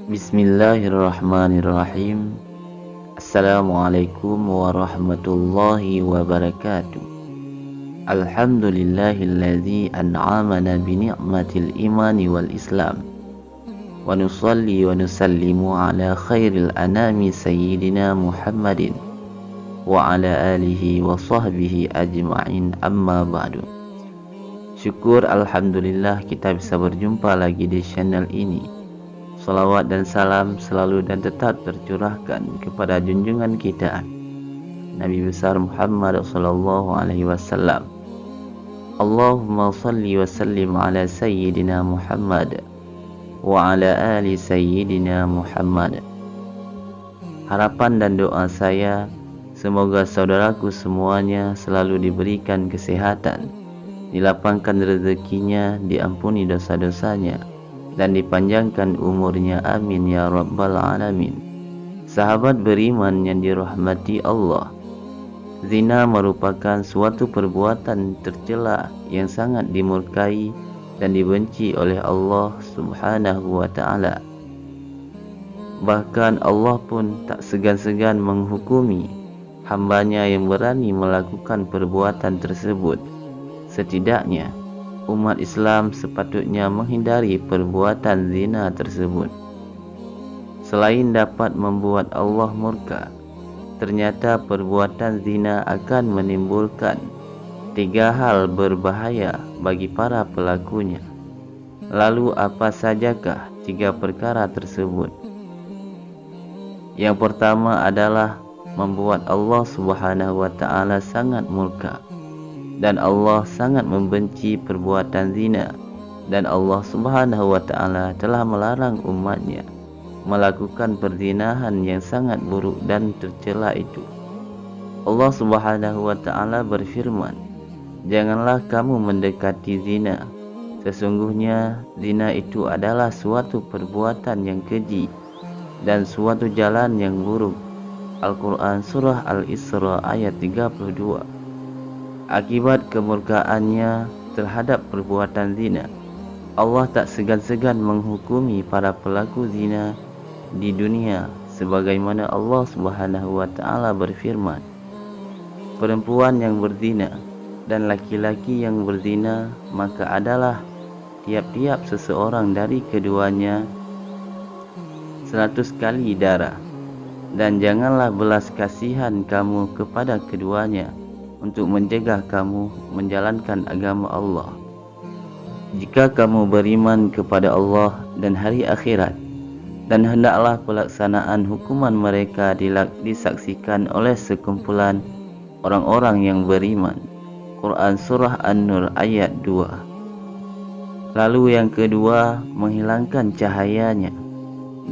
Bismillahirrahmanirrahim. Assalamualaikum warahmatullahi wabarakatuh. Alhamdulillahilladzi an'amana bi ni'matil imani wal islam. Wa nusalli wa nusallimu ala khairil anami sayyidina Muhammadin wa ala alihi wa sahbihi ajma'in, amma ba'du. Syukur alhamdulillah kita bisa berjumpa lagi di channel ini. Salawat dan salam selalu dan tetap tercurahkan kepada junjungan kita Nabi besar Muhammad sallallahu alaihi wasallam. Allahumma salli wa sallim ala sayyidina Muhammad wa ala ali sayyidina Muhammad. Harapan dan doa saya, semoga saudaraku semuanya selalu diberikan kesehatan, dilapangkan rezekinya, diampuni dosa-dosanya, dan dipanjangkan umurnya, amin ya rabbal alamin. Sahabat beriman yang dirahmati Allah, zina merupakan suatu perbuatan tercela yang sangat dimurkai dan dibenci oleh Allah subhanahu wa ta'ala. Bahkan Allah pun tak segan-segan menghukumi hambanya yang berani melakukan perbuatan tersebut. Setidaknya umat Islam sepatutnya menghindari perbuatan zina tersebut. Selain dapat membuat Allah murka, ternyata perbuatan zina akan menimbulkan 3 hal berbahaya bagi para pelakunya. Lalu apa sajakah 3 perkara tersebut? Yang pertama adalah membuat Allah subhanahu wa ta'ala sangat murka, dan Allah sangat membenci perbuatan zina, dan Allah subhanahu wa ta'ala telah melarang umatnya melakukan perzinahan yang sangat buruk dan tercela itu. Allah subhanahu wa ta'ala berfirman, janganlah kamu mendekati zina, sesungguhnya zina itu adalah suatu perbuatan yang keji dan suatu jalan yang buruk. Al-Quran Surah Al-Isra ayat 32. Akibat kemurkaannya terhadap perbuatan zina, Allah tak segan-segan menghukumi para pelaku zina di dunia, sebagaimana Allah subhanahu wa ta'ala berfirman, perempuan yang berzina dan laki-laki yang berzina, maka adalah tiap-tiap seseorang dari keduanya 100 kali darah, dan janganlah belas kasihan kamu kepada keduanya untuk mencegah kamu menjalankan agama Allah. Jika kamu beriman kepada Allah dan hari akhirat, dan hendaklah pelaksanaan hukuman mereka disaksikan oleh sekumpulan orang-orang yang beriman. Quran Surah An-Nur ayat 2. Lalu yang kedua, menghilangkan cahayanya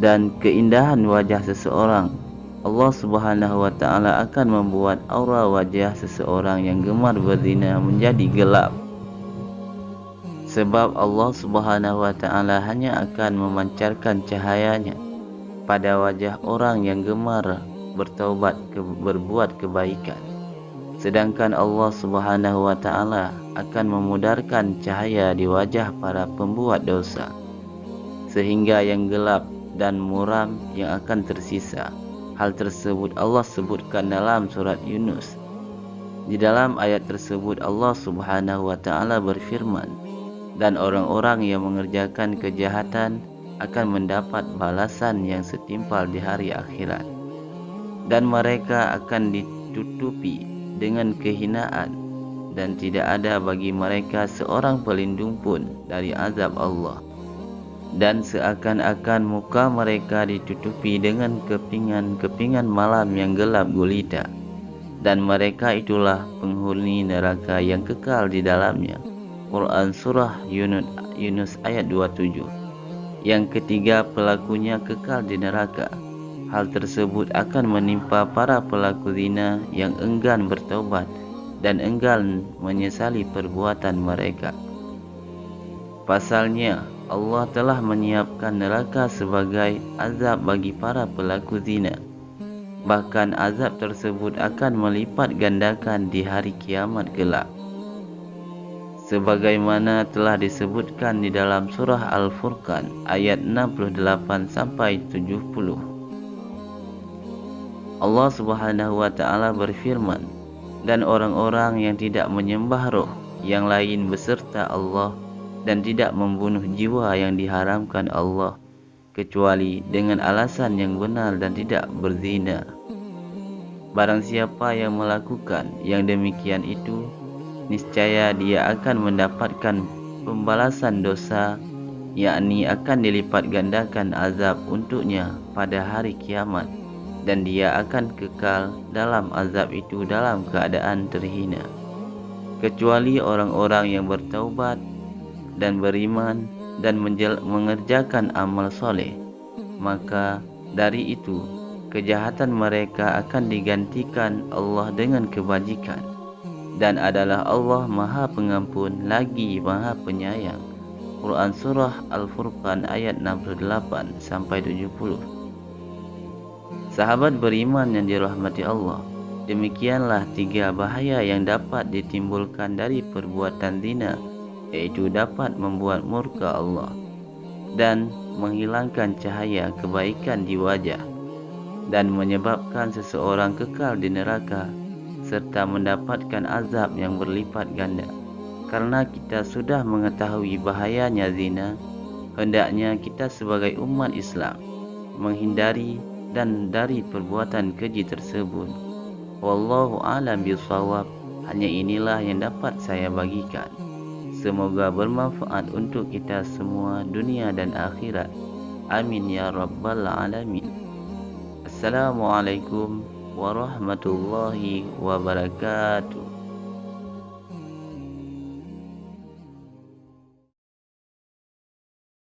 dan keindahan wajah seseorang. Allah subhanahu wa ta'ala akan membuat aura wajah seseorang yang gemar berzina menjadi gelap. Sebab Allah subhanahu wa ta'ala hanya akan memancarkan cahayanya pada wajah orang yang gemar bertaubat berbuat kebaikan. Sedangkan Allah subhanahu wa ta'ala akan memudarkan cahaya di wajah para pembuat dosa, sehingga yang gelap dan muram yang akan tersisa. Hal tersebut Allah sebutkan dalam surat Yunus. Di dalam ayat tersebut Allah subhanahu wa ta'ala berfirman, dan orang-orang yang mengerjakan kejahatan akan mendapat balasan yang setimpal di hari akhirat, dan mereka akan ditutupi dengan kehinaan, dan tidak ada bagi mereka seorang pelindung pun dari azab Allah. Dan seakan-akan muka mereka ditutupi dengan kepingan-kepingan malam yang gelap gulita, dan mereka itulah penghuni neraka yang kekal di dalamnya. Quran Surah Yunus ayat 27. Yang ketiga, pelakunya kekal di neraka. Hal tersebut akan menimpa para pelaku zina yang enggan bertaubat dan enggan menyesali perbuatan mereka. Pasalnya, Allah telah menyiapkan neraka sebagai azab bagi para pelaku zina. Bahkan azab tersebut akan melipat gandakan di hari kiamat kelak. sebagaimana telah disebutkan di dalam surah Al-Furqan ayat 68 sampai 70. Allah Subhanahu wa taala berfirman, dan orang-orang yang tidak menyembah roh yang lain beserta Allah dan tidak membunuh jiwa yang diharamkan Allah kecuali dengan alasan yang benar dan tidak berzina. Barang siapa yang melakukan yang demikian itu, niscaya dia akan mendapatkan pembalasan dosa, yakni akan dilipat gandakan azab untuknya pada hari kiamat, dan dia akan kekal dalam azab itu dalam keadaan terhina. Kecuali orang-orang yang bertaubat dan beriman dan mengerjakan amal soleh, maka dari itu kejahatan mereka akan digantikan Allah dengan kebajikan, dan adalah Allah Maha Pengampun lagi Maha Penyayang. Quran Surah Al-Furqan ayat 68 sampai 70. Sahabat beriman yang dirahmati Allah, demikianlah 3 bahaya yang dapat ditimbulkan dari perbuatan zina, yaitu dapat membuat murka Allah dan menghilangkan cahaya kebaikan di wajah, dan menyebabkan seseorang kekal di neraka, serta mendapatkan azab yang berlipat ganda. Karena kita sudah mengetahui bahayanya zina, hendaknya kita sebagai umat Islam menghindari dan dari perbuatan keji tersebut. Wallahu a'lam bishawab. Hanya inilah yang dapat saya bagikan. Semoga bermanfaat untuk kita semua dunia dan akhirat. Amin ya rabbal alamin. Assalamualaikum warahmatullahi wabarakatuh.